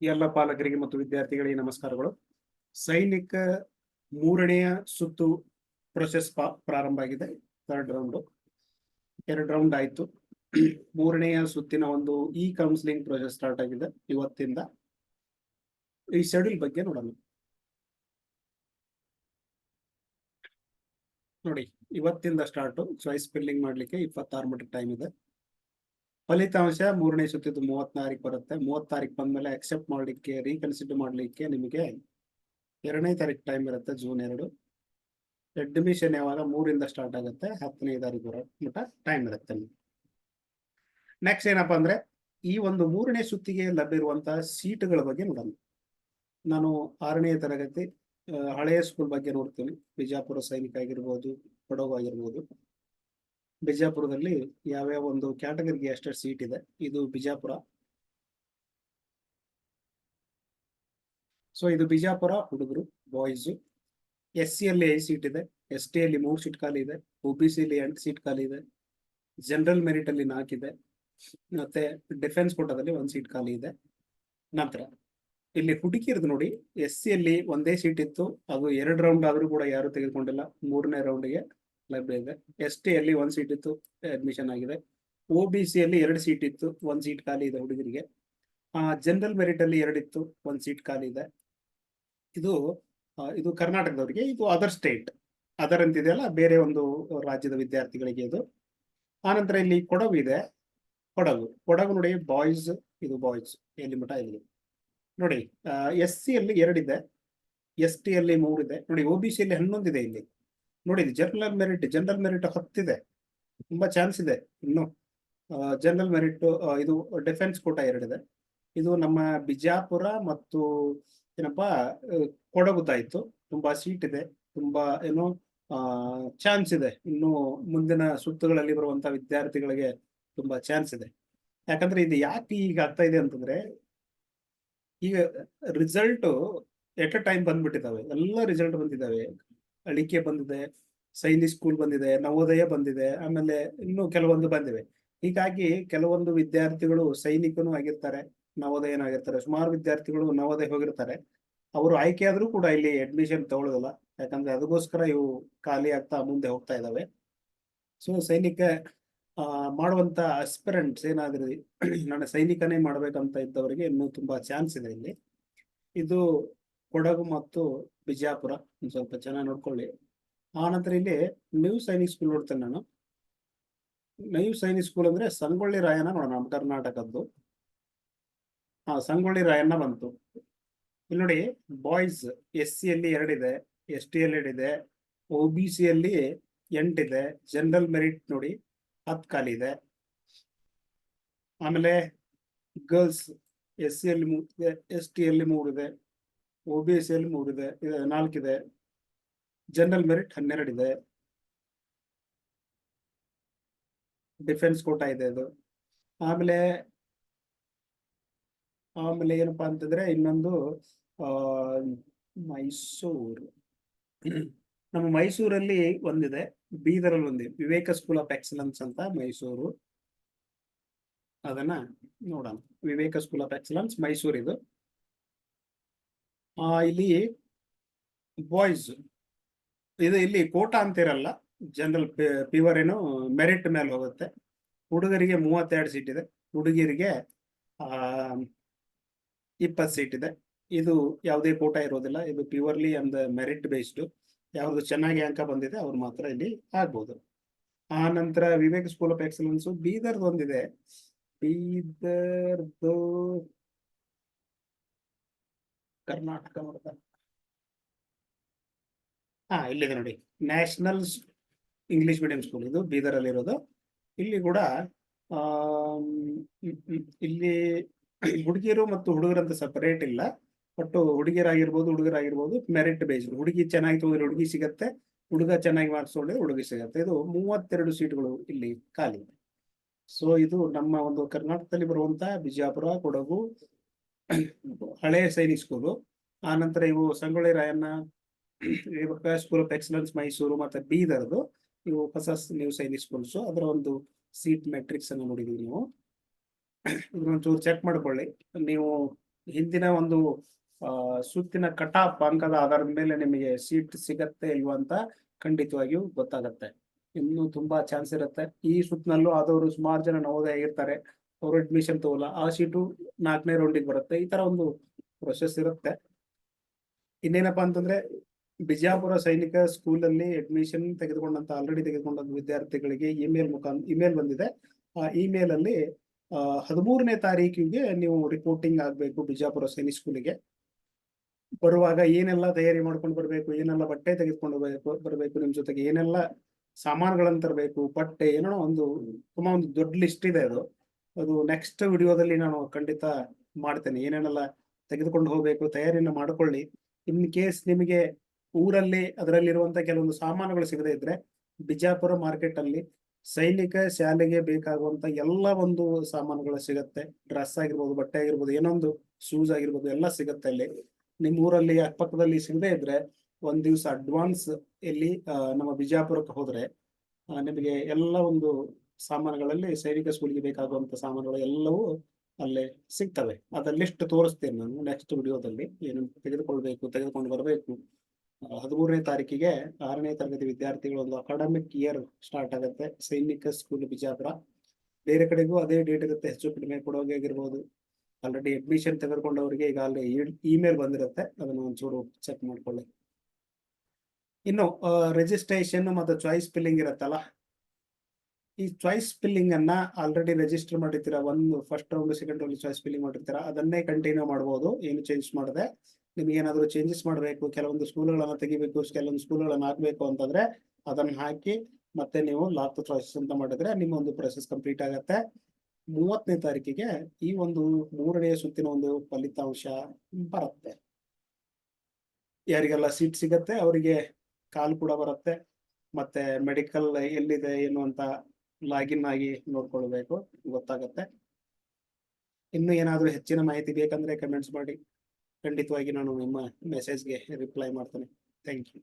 ಎಲ್ಲ ಪಾಲಕರಿಗೆ ಮತ್ತು ವಿದ್ಯಾರ್ಥಿಗಳಿಗೆ ನಮಸ್ಕಾರಗಳು. ಸೈನಿಕ ಮೂರನೆಯ ಸುತ್ತು ಪ್ರೊಸೆಸ್ ಪ್ರಾರಂಭ ಆಗಿದೆ. ಥರ್ಡ್ ರೌಂಡ್ 2 ರೌಂಡ್ ಆಯ್ತು. ಮೂರನೆಯ ಸುತ್ತಿನ ಒಂದು ಕೌನ್ಸಿಲಿಂಗ್ ಪ್ರೊಸೆಸ್ ಸ್ಟಾರ್ಟ್ ಆಗಿದೆ ಇವತ್ತಿಂದ. ಈ ಶೆಡ್ಯೂಲ್ ಬಗ್ಗೆ ನೋಡೋಣ. ನೋಡಿ, ಇವತ್ತಿಂದ ಸ್ಟಾರ್ಟ್. ಚಾಯ್ಸ್ ಫಿಲ್ಲಿಂಗ್ ಮಾಡ್ಲಿಕ್ಕೆ 26 ಮಟ್ಟ ಟೈಮ್ ಇದೆ. ಫಲಿತಾಂಶ ಮೂರನೇ ಸುತ್ತಿದ್ದು 34 ಬರುತ್ತೆ. 34 ಬಂದ್ಮೇಲೆ ಅಕ್ಸೆಪ್ಟ್ ಮಾಡ್ಲಿಕ್ಕೆ, ರೀಕನ್ಸಿಡರ್ ಮಾಡ್ಲಿಕ್ಕೆ ನಿಮಗೆ 2ನೇ ತಾರೀಕು ಟೈಮ್ ಇರುತ್ತೆ, ಜೂನ್ 2. ಅಡ್ಮಿಷನ್ ಯಾವಾಗ 3ರಿಂದ ಸ್ಟಾರ್ಟ್ ಆಗುತ್ತೆ, 10ನೇ ತಾರೀಕು ಮಟ್ಟ ಟೈಮ್ ಇರುತ್ತೆ. ನೆಕ್ಸ್ಟ್ ಏನಪ್ಪಾ ಅಂದ್ರೆ, ಈ ಒಂದು ಮೂರನೇ ಸುತ್ತಿಗೆ ಲಭ್ಯ ಇರುವಂತಹ ಸೀಟ್ಗಳ ಬಗ್ಗೆ ನೋಡೋಣ. ನಾನು 6ನೇ ತರಗತಿ ಹಳೆಯ ಸ್ಕೂಲ್ ಬಗ್ಗೆ ನೋಡ್ತೀನಿ. ಬಿಜಾಪುರ ಸೈನಿಕ ಆಗಿರ್ಬೋದು, ಕೊಡಗು ಆಗಿರ್ಬೋದು. ಬಿಜಾಪುರದಲ್ಲಿ ಯಾವ್ಯಾವ ಒಂದು ಕ್ಯಾಟಗರಿಗೆ ಎಷ್ಟು ಸೀಟ್ ಇದೆ. ಇದು ಬಿಜಾಪುರ. ಸೊ ಇದು ಬಿಜಾಪುರ ಹುಡುಗರು, ಬಾಯ್ಸ್. SC ಅಲ್ಲಿ 5 ಸೀಟ್ ಇದೆ, ST ಅಲ್ಲಿ 3 ಸೀಟ್ ಖಾಲಿ ಇದೆ, OBC ಅಲ್ಲಿ 8 ಸೀಟ್ ಖಾಲಿ ಇದೆ, ಜನರಲ್ ಮೆರಿಟ್ ಅಲ್ಲಿ 4 ಇದೆ, ಮತ್ತೆ ಡಿಫೆನ್ಸ್ ಕೋಟಾದಲ್ಲಿ 1 ಸೀಟ್ ಖಾಲಿ ಇದೆ. ನಂತರ ಇಲ್ಲಿ ಹುಡುಕಿರೋದು ನೋಡಿ, SC ಅಲ್ಲಿ ಒಂದೇ ಸೀಟ್ ಇತ್ತು, ಅದು 2 ರೌಂಡ್ ಆದ್ರೂ ಕೂಡ ಯಾರು ತೆಗೆದುಕೊಂಡಿಲ್ಲ, 3ನೇ ರೌಂಡ್ಗೆ ಲಭ್ಯ ಇದೆ. ST ಅಲ್ಲಿ 1 ಸೀಟ್ ಇತ್ತು, ಅಡ್ಮಿಷನ್ ಆಗಿದೆ. OBC ಅಲ್ಲಿ 2 ಸೀಟ್ ಇತ್ತು, 1 ಸೀಟ್ ಖಾಲಿ ಇದೆ ಹುಡುಗರಿಗೆ. ಜನರಲ್ ಮೆರಿಟ್ ಅಲ್ಲಿ 2 ಇತ್ತು, 1 ಸೀಟ್ ಖಾಲಿ ಇದೆ. ಇದು ಕರ್ನಾಟಕದವರಿಗೆ. ಇದು ಅದರ್ ಸ್ಟೇಟ್, ಅದರ್ ಅಂತಿದೆಯಲ್ಲ, ಬೇರೆ ಒಂದು ರಾಜ್ಯದ ವಿದ್ಯಾರ್ಥಿಗಳಿಗೆ ಇದು. ಆನಂತರ ಇಲ್ಲಿ ಕೊಡಗು ಇದೆ. ಕೊಡಗು ನೋಡಿ, ಬಾಯ್ಸ್. ಇದು ಬಾಯ್ಸ್ ಎಲ್ಲಿ ಮಠ ಇಲ್ಲಿ ನೋಡಿ. SC ಅಲ್ಲಿ 2 ಇದೆ, ST ಅಲ್ಲಿ 3 ಇದೆ ನೋಡಿ. OBC ಅಲ್ಲಿ 11 ಇದೆ. ಇಲ್ಲಿ ನೋಡಿ, ಜನರಲ್ ಮೆರಿಟ್ 10 ಇದೆ, ತುಂಬಾ ಚಾನ್ಸ್ ಇದೆ ಇನ್ನು. ಜನರಲ್ ಮೆರಿಟ್ ಇದು ಡಿಫೆನ್ಸ್ ಕೋಟಾ 2 ಇದೆ. ಇದು ನಮ್ಮ ಬಿಜಾಪುರ ಮತ್ತು ಏನಪ್ಪಾ ಕೊಡಗುದಾಯ್ತು. ತುಂಬಾ ಸೀಟ್ ಇದೆ, ತುಂಬಾ ಏನು ಚಾನ್ಸ್ ಇದೆ. ಇನ್ನು ಮುಂದಿನ ಸುತ್ತುಗಳಲ್ಲಿ ಬರುವಂತಹ ವಿದ್ಯಾರ್ಥಿಗಳಿಗೆ ತುಂಬಾ ಚಾನ್ಸ್ ಇದೆ. ಯಾಕಂದ್ರೆ ಇದು ಯಾಕೆ ಈಗ ಆಗ್ತಾ ಇದೆ ಅಂತಂದ್ರೆ, ಈಗ ರಿಸಲ್ಟ್ ಎಟ್ ಅ ಟೈಮ್ ಬಂದ್ಬಿಟ್ಟಿದ್ದಾವೆ. ಎಲ್ಲ ರಿಸಲ್ಟ್ ಬಂದಿದ್ದಾವೆ. ಅಳಿಕೆ ಬಂದಿದೆ, ಸೈನಿಕ್ ಸ್ಕೂಲ್ ಬಂದಿದೆ, ನವೋದಯ ಬಂದಿದೆ, ಆಮೇಲೆ ಇನ್ನು ಕೆಲವೊಂದು ಬಂದಿವೆ. ಹೀಗಾಗಿ ಕೆಲವೊಂದು ವಿದ್ಯಾರ್ಥಿಗಳು ಸೈನಿಕನೂ ಆಗಿರ್ತಾರೆ, ನವೋದಯನೂ ಆಗಿರ್ತಾರೆ. ಸುಮಾರು ವಿದ್ಯಾರ್ಥಿಗಳು ನವೋದಯ ಹೋಗಿರ್ತಾರೆ. ಅವರು ಆಯ್ಕೆ ಆದ್ರೂ ಕೂಡ ಇಲ್ಲಿ ಅಡ್ಮಿಷನ್ ತಗೊಳ್ಳೋದಿಲ್ಲ. ಯಾಕಂದ್ರೆ ಅದಕ್ಕೋಸ್ಕರ ಇವು ಖಾಲಿ ಆಗ್ತಾ ಮುಂದೆ ಹೋಗ್ತಾ ಇದಾವೆ. ಸೊ ಸೈನಿಕ ಮಾಡುವಂತ ಅಸ್ಪಿರೆಂಟ್ಸ್ ಏನಾದ್ರೂ ನಾನು ಸೈನಿಕನೇ ಮಾಡ್ಬೇಕಂತ ಇದ್ದವರಿಗೆ ಇನ್ನೂ ತುಂಬಾ ಚಾನ್ಸ್ ಇದೆ ಇಲ್ಲಿ. ಇದು ಕೊಡಗು ಮತ್ತು ಬಿಜಾಪುರ. ಸ್ವಲ್ಪ ಚೆನ್ನಾಗಿ ನೋಡ್ಕೊಳ್ಳಿ. ಆನಂತರ ಇಲ್ಲಿ ನ್ಯೂ ಸೈನಿಕ್ ಸ್ಕೂಲ್ ನೋಡ್ತೇನೆ ನಾನು. ನ್ಯೂ ಸೈನಿಕ್ ಸ್ಕೂಲ್ ಅಂದ್ರೆ ಸಂಗೊಳ್ಳಿ ರಾಯಣ್ಣ ನೋಡೋಣ, ನಮ್ಮ ಕರ್ನಾಟಕದ್ದು. ಸಂಗೊಳ್ಳಿ ರಾಯಣ್ಣ ಬಂತು. ಇಲ್ಲಿ ನೋಡಿ, ಬಾಯ್ಸ್ SC ಅಲ್ಲಿ 2 ಇದೆ, ST ಅಲ್ಲಿ 2 ಇದೆ, OBC ಅಲ್ಲಿ 8 ಇದೆ, ಜನರಲ್ ಮೆರಿಟ್ ನೋಡಿ 10 ಖಾಲಿ ಇದೆ. ಆಮೇಲೆ ಗರ್ಲ್ಸ್ SC ಅಲ್ಲಿ 3 ಇದೆ, ST ಅಲ್ಲಿ 3 ಇದೆ, OBC ಅಲ್ಲಿ 3 ಇದೆ, 4 ಇದೆ. ಜನರಲ್ ಮೆರಿಟ್ 12 ಇದೆ. ಡಿಫೆನ್ಸ್ ಕೋಟಾ ಇದೆ ಅದು. ಆಮೇಲೆ ಏನಪ್ಪಾ ಅಂತಂದ್ರೆ, ಇನ್ನೊಂದು ಮೈಸೂರು. ನಮ್ಮ ಮೈಸೂರಲ್ಲಿ ಒಂದಿದೆ, ಬೀದರಲ್ಲಿ ಒಂದಿದೆ, ವಿವೇಕ ಸ್ಕೂಲ್ ಆಫ್ ಎಕ್ಸಲೆನ್ಸ್ ಅಂತ ಮೈಸೂರು. ಅದನ್ನ ನೋಡೋಣ. ವಿವೇಕ ಸ್ಕೂಲ್ ಆಫ್ ಎಕ್ಸಲೆನ್ಸ್ ಮೈಸೂರು ಇದು. ಇಲ್ಲಿ ಬಾಯ್ಸ್ ಇದು ಇಲ್ಲಿ ಕೋಟಾ ಅಂತಿರಲ್ಲ, ಜನರಲ್ ಪ್ಯೂರ್ ಏನು ಮೆರಿಟ್ ಮೇಲೆ ಹೋಗುತ್ತೆ. ಹುಡುಗರಿಗೆ 32 ಸೀಟ್ ಇದೆ, ಹುಡುಗಿಯರಿಗೆ 20 ಸೀಟ್ ಇದೆ. ಇದು ಯಾವುದೇ ಕೋಟಾ ಇರೋದಿಲ್ಲ, ಇದು ಪ್ಯೂರ್ಲಿ ಅಂಡ್ ಮೆರಿಟ್ ಬೇಸ್ಡ್. ಯಾವ್ದು ಚೆನ್ನಾಗಿ ಅಂಕ ಬಂದಿದೆ ಅವ್ರು ಮಾತ್ರ ಇಲ್ಲಿ ಆಗ್ಬೋದು. ಆ ನಂತರ ವಿವೇಕ್ ಸ್ಕೂಲ್ ಆಫ್ ಎಕ್ಸಲೆನ್ಸ್ ಬೀದರ್ದು ಒಂದಿದೆ. ಬೀದರ್ದು ಕರ್ನಾಟಕ ನೋಡ್ತಾ ಇಲ್ಲಿದೆ ನೋಡಿ, ನ್ಯಾಷನಲ್ ಇಂಗ್ಲಿಷ್ ಮೀಡಿಯಂ ಸ್ಕೂಲ್. ಇದು ಬೀದರಲ್ಲಿ ಇರೋದು. ಇಲ್ಲಿ ಕೂಡ ಇಲ್ಲಿ ಹುಡುಗಿಯರು ಮತ್ತು ಹುಡುಗರಂತ ಸಪರೇಟ್ ಇಲ್ಲ. ಬಟ್ ಹುಡುಗರಾಗಿರ್ಬೋದು ಮೆರಿಟ್ ಬೇಸ್ಡ್. ಹುಡುಗಿ ಚೆನ್ನಾಗಿ ತಗೊಂಡ್ರೆ ಹುಡುಗಿ ಸಿಗತ್ತೆ, ಹುಡುಗ ಚೆನ್ನಾಗಿ ಮಾರ್ಕ್ಸ್ ತಗೊಂಡ್ರೆ ಹುಡುಗಿ ಸಿಗತ್ತೆ. ಇದು 32 ಸೀಟ್ಗಳು ಇಲ್ಲಿ ಖಾಲಿ. ಸೊ ಇದು ನಮ್ಮ ಒಂದು ಕರ್ನಾಟಕದಲ್ಲಿ ಬರುವಂತಹ ಬಿಜಾಪುರ, ಕೊಡಗು ಹಳೆಯ ಸೈನಿಕ್ ಸ್ಕೂಲು. ಆ ನಂತರ ಇವು Sangolli Rayanna, school of excellence Mysuru, ಮತ್ತೆ ಬೀದರ್ದು ಇವು ಹೊಸ ನ್ಯೂ ಸೈನಿಕ್ ಸ್ಕೂಲ್ಸ್. ಅದರ ಒಂದು ಸೀಟ್ ಮೆಟ್ರಿಕ್ಸ್ ಅನ್ನು ನೋಡಿದೀವಿ ನೀವು. ಇದನ್ನೊಂಚೂರು ಚೆಕ್ ಮಾಡ್ಕೊಳ್ಳಿ. ನೀವು ಹಿಂದಿನ ಒಂದು ಸುತ್ತಿನ ಕಟ್ ಆಫ್ ಅಂಕದ ಆಧಾರದ ಮೇಲೆ ನಿಮಗೆ ಸೀಟ್ ಸಿಗತ್ತೆ ಇಲ್ವಾ ಅಂತ ಖಂಡಿತವಾಗಿಯೂ ಗೊತ್ತಾಗತ್ತೆ. ಇನ್ನು ತುಂಬಾ ಚಾನ್ಸ್ ಇರುತ್ತೆ. ಈ ಸುತ್ತಿನಲ್ಲೂ ಆದವರು ಸುಮಾರು ಜನ ನವೋದಯ ಇರ್ತಾರೆ, ಅವರು ಅಡ್ಮಿಷನ್ ತಗೋಲ್ಲ, ಆ ಸೀಟು 4ನೇ ರೌಂಡಿಗೆ ಬರುತ್ತೆ. ಈ ತರ ಒಂದು ಪ್ರೊಸೆಸ್ ಇರುತ್ತೆ. ಇನ್ನೇನಪ್ಪಾ ಅಂತಂದ್ರೆ, ಬಿಜಾಪುರ ಸೈನಿಕ ಸ್ಕೂಲಲ್ಲಿ ಅಡ್ಮಿಷನ್ ಆಲ್ರೆಡಿ ತೆಗೆದುಕೊಂಡಂತ ವಿದ್ಯಾರ್ಥಿಗಳಿಗೆ ಇಮೇಲ್ ಬಂದಿದೆ. ಆ ಇಮೇಲ್ ಅಲ್ಲಿ 13ನೇ ತಾರೀಕಿಗೆ ನೀವು ರಿಪೋರ್ಟಿಂಗ್ ಆಗ್ಬೇಕು ಬಿಜಾಪುರ ಸೈನಿಕ್ ಸ್ಕೂಲಿಗೆ. ಬರುವಾಗ ಏನೆಲ್ಲ ತಯಾರಿ ಮಾಡ್ಕೊಂಡು ಬರ್ಬೇಕು, ಏನೆಲ್ಲ ಬಟ್ಟೆ ತೆಗೆದುಕೊಂಡು ಬರ್ಬೇಕು, ನಿಮ್ ಜೊತೆಗೆ ಏನೆಲ್ಲ ಸಾಮಾನುಗಳನ್ನ ತರಬೇಕು, ಬಟ್ಟೆ ಏನೋ ತುಂಬಾ ಒಂದು ದೊಡ್ಡ ಲಿಸ್ಟ್ ಇದೆ ಅದು. ಅದು ನೆಕ್ಸ್ಟ್ ವಿಡಿಯೋದಲ್ಲಿ ನಾನು ಖಂಡಿತ ಮಾಡ್ತೇನೆ. ಏನೇನೆಲ್ಲ ತೆಗೆದುಕೊಂಡು ಹೋಗ್ಬೇಕು, ತಯಾರಿನ ಮಾಡ್ಕೊಳ್ಳಿ. ಇನ್ ಕೇಸ್ ನಿಮಗೆ ಊರಲ್ಲಿ ಅದರಲ್ಲಿರುವಂತ ಕೆಲವೊಂದು ಸಾಮಾನುಗಳು ಸಿಗದೇ ಇದ್ರೆ, ಬಿಜಾಪುರ ಮಾರ್ಕೆಟ್ ಅಲ್ಲಿ ಸೈನಿಕ ಶಾಲೆಗೆ ಬೇಕಾಗುವಂತ ಎಲ್ಲ ಒಂದು ಸಾಮಾನುಗಳು ಸಿಗತ್ತೆ. ಡ್ರೆಸ್ ಆಗಿರ್ಬೋದು, ಬಟ್ಟೆ ಆಗಿರ್ಬೋದು, ಏನೊಂದು ಶೂಸ್ ಆಗಿರ್ಬೋದು, ಎಲ್ಲ ಸಿಗತ್ತೆ ಅಲ್ಲಿ. ನಿಮ್ ಊರಲ್ಲಿ ಅಕ್ಕಪಕ್ಕದಲ್ಲಿ ಸಿಗದೇ ಇದ್ರೆ ಒಂದ್ ದಿವಸ ಅಡ್ವಾನ್ಸ್ ಇಲ್ಲಿ ನಮ್ಮ ಬಿಜಾಪುರಕ್ಕೆ ಹೋದ್ರೆ ನಿಮಗೆ ಎಲ್ಲ ಒಂದು ಸಾಮಾನುಗಳಲ್ಲಿ ಸೈನಿಕ ಸ್ಕೂಲ್ಗೆ ಬೇಕಾಗುವಂತ ಸಾಮಾನುಗಳು ಎಲ್ಲವೂ ಅಲ್ಲೇ ಸಿಗ್ತವೆ. ಅದ್ರ ಲಿಸ್ಟ್ ತೋರಿಸ್ತೇನೆ ನಾನು ನೆಕ್ಸ್ಟ್ ವಿಡಿಯೋದಲ್ಲಿ. ಏನು ತೆಗೆದುಕೊಂಡು ಬರಬೇಕು. 13ನೇ ತಾರೀಕಿಗೆ 6ನೇ ತರಗತಿ ವಿದ್ಯಾರ್ಥಿಗಳ ಒಂದು ಅಕಾಡೆಮಿಕ್ ಇಯರ್ ಸ್ಟಾರ್ಟ್ ಆಗುತ್ತೆ ಸೈನಿಕ ಸ್ಕೂಲ್ ಬಿಜಾಪುರ. ಬೇರೆ ಕಡೆಗೂ ಅದೇ ಡೇಟ್ ಇರುತ್ತೆ, ಹೆಚ್ಚು ಕಡಿಮೆ ಕೊಡೋಗೆ ಆಗಿರ್ಬೋದು. ಆಲ್ರೆಡಿ ಅಡ್ಮಿಷನ್ ತೆಗೆದುಕೊಂಡವರಿಗೆ ಈಗಾಗಲೇ ಇಮೇಲ್ ಬಂದಿರುತ್ತೆ, ಅದನ್ನು ಒಂಚೂರು ಚೆಕ್ ಮಾಡ್ಕೊಳ್ಳಿ. ಇನ್ನು ರಿಜಿಸ್ಟ್ರೇಷನ್ ಮತ್ತು ಚಾಯ್ಸ್ ಫಿಲ್ಲಿಂಗ್ ಇರುತ್ತಲ್ಲ, ಈ ಚಾಯ್ಸ್ ಫಿಲ್ಲಿಂಗ್ ಅನ್ನ ಆಲ್ರೆಡಿ ರಿಜಿಸ್ಟರ್ ಮಾಡಿರ್ತೀರಾ, ಒಂದು first round second round choice filling ಮಾಡಿರ್ತೀರಾ, ಅದನ್ನೇ ಕಂಟಿನ್ಯೂ ಮಾಡಬಹುದು, ಏನು ಚೇಂಜ್ ಮಾಡದೆ. ನಿಮ್ಗೆ ಏನಾದ್ರು ಚೇಂಜಸ್ ಮಾಡಬೇಕು, ಕೆಲವೊಂದು ಸ್ಕೂಲ್ಗಳನ್ನ ತೆಗಿಬೇಕು, ಕೆಲವೊಂದು ಸ್ಕೂಲ್ಗಳನ್ನ ಹಾಕ್ಬೇಕು ಅಂತಂದ್ರೆ ಅದನ್ನ ಹಾಕಿ ಮತ್ತೆ ನೀವು ಲಾಕ್ ಚಾಯ್ಸಸ್ ಅಂತ ಮಾಡಿದ್ರೆ ನಿಮ್ಮ ಒಂದು ಪ್ರೊಸೆಸ್ ಕಂಪ್ಲೀಟ್ ಆಗತ್ತೆ. 30ನೇ ತಾರೀಕಿಗೆ ಈ ಒಂದು 3ನೇ ಸುತ್ತಿನ ಒಂದು ಫಲಿತಾಂಶ ಬರುತ್ತೆ. ಯಾರಿಗೆಲ್ಲ ಸೀಟ್ ಸಿಗತ್ತೆ ಅವರಿಗೆ ಕಾಲ್ ಕೂಡ ಬರುತ್ತೆ. ಮತ್ತೆ ಮೆಡಿಕಲ್ ಎಲ್ಲಿದೆ ಏನು ಅಂತ ಲಾಗಿನ್ ಆಗಿ ನೋಡ್ಕೊಳ್ಬೇಕು, ಗೊತ್ತಾಗತ್ತೆ. ಇನ್ನು ಏನಾದರೂ ಹೆಚ್ಚಿನ ಮಾಹಿತಿ ಬೇಕಂದ್ರೆ ಕಮೆಂಟ್ಸ್ ಮಾಡಿ, ಖಂಡಿತವಾಗಿ ನಾನು ನಿಮ್ಮ ಮೆಸೇಜ್ಗೆ ರಿಪ್ಲೈ ಮಾಡ್ತೇನೆ. Thank you.